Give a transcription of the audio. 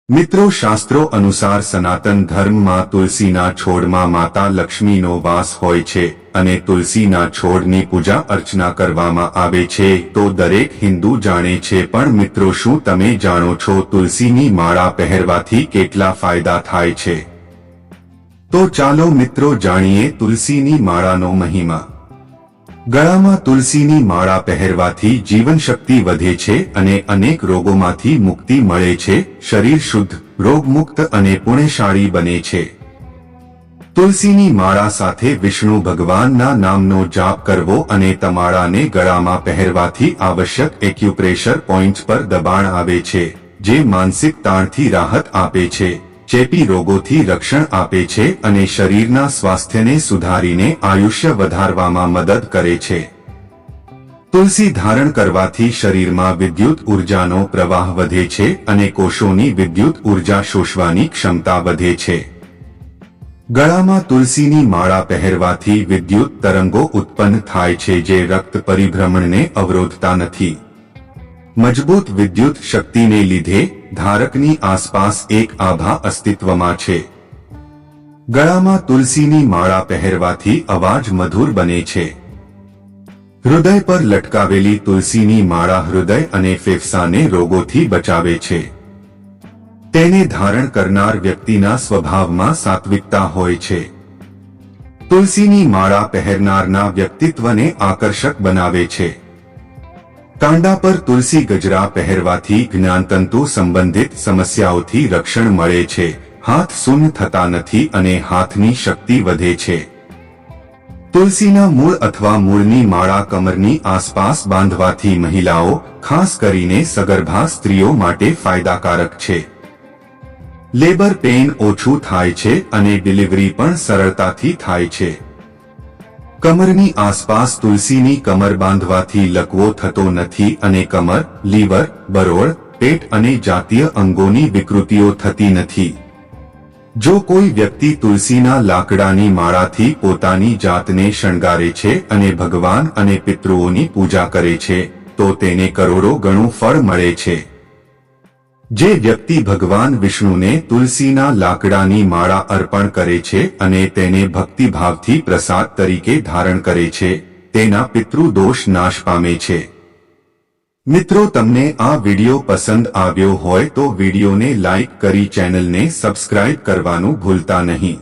મિત્રો શાસ્ત્રો અનુસાર સનાતન ધર્મમાં તુલસીના છોડમાં માતા લક્ષ્મીનો વાસ હોય છે અને તુલસીના છોડની પૂજા અર્ચના કરવામાં આવે છે તો દરેક હિન્દુ જાણે છે। પણ મિત્રો શું તમે જાણો છો તુલસીની માળા પહેરવાથી કેટલા ફાયદા થાય છે? તો ચાલો મિત્રો જાણીએ તુલસીની માળાનો મહિમા। ગળામાં તુલસીની માળા પહેરવાથી જીવનશક્તિ વધે છે અને અનેક રોગોમાંથી મુક્તિ મળે છે। શરીર શુદ્ધ, રોગમુક્ત અને પુણ્યશાળી બને છે। તુલસીની માળા સાથે વિષ્ણુ ભગવાનના નામનો જાપ કરવો અને તમાળાને ગળામાં પહેરવાથી આવશ્યક એક્યુપ્રેશર પોઈન્ટ્સ પર દબાણ આવે છે, જે માનસિક તાણથી રાહત આપે છે, ચેપી રોગોથી રક્ષણ આપે છે અને શરીરના સ્વાસ્થ્યને સુધારીને આયુષ્ય વધારવામાં મદદ કરે છે। તુલસી ધારણ કરવાથી શરીરમાં વિદ્યુત ઉર્જાનો પ્રવાહ વધે છે અને કોષોની વિદ્યુત ઉર્જા શોષવાની ક્ષમતા વધે છે। ગળામાં તુલસીની માળા પહેરવાથી વિદ્યુત તરંગો ઉત્પન્ન થાય છે જે રક્ત પરિભ્રમણને અવરોધતા નથી। મજબૂત વિદ્યુત શક્તિને લીધે ધારકની આસપાસ એક આભા અસ્તિત્વમાં છે। ગળામાં તુલસીની માળા પહેરવાથી અવાજ મધુર બને છે। હૃદય પર લટકાવેલી તુલસીની માળા હૃદય અને ફેફસાને રોગોથી બચાવે છે। તેને ધારણ કરનાર વ્યક્તિના સ્વભાવમાં સાત્વિકતા હોય છે। તુલસીની માળા પહેરનારના વ્યક્તિત્વને આકર્ષક બનાવે છે। કાંડા પર તુલસી ગજરા પહેરવાથી જ્ઞાનતંતુ સંબંધિત સમસ્યાઓથી રક્ષણ મળે છે, હાથ શૂન્ય થતા નથી અને હાથની શક્તિ વધે છે। તુલસીના મૂળ અથવા મૂળની માળા કમરની આસપાસ બાંધવાથી મહિલાઓ, ખાસ કરીને સગર્ભા સ્ત્રીઓ માટે ફાયદાકારક છે। લેબર પેઇન ઓછું થાય છે અને ડિલિવરી પણ સરળતાથી થાય છે। કમરની આસપાસ તુલસીની કમર બાંધવાથી લકવો થતો નથી અને કમર, લીવર, બરોળ, પેટ અને જાતીય અંગોની વિકૃતિઓ થતી નથી। જો કોઈ વ્યક્તિ તુલસીના લાકડાની માળાથી પોતાની જાતને શણગારે છે અને ભગવાન અને પિતૃઓની પૂજા કરે છે તો તેને કરોડો ગણું ફળ મળે છે। જે વ્યક્તિ ભગવાન વિષ્ણુને તુલસીના લાકડાની માળા અર્પણ કરે છે અને તેને ભક્તિભાવથી પ્રસાદ તરીકે ધારણ કરે છે, તેના પિતૃદોષ નાશ પામે છે। મિત્રો, તમને આ વિડિયો પસંદ આવ્યો હોય તો વિડિયોને લાઈક કરી ચેનલને સબસ્ક્રાઇબ કરવાનું ભૂલતા નહીં।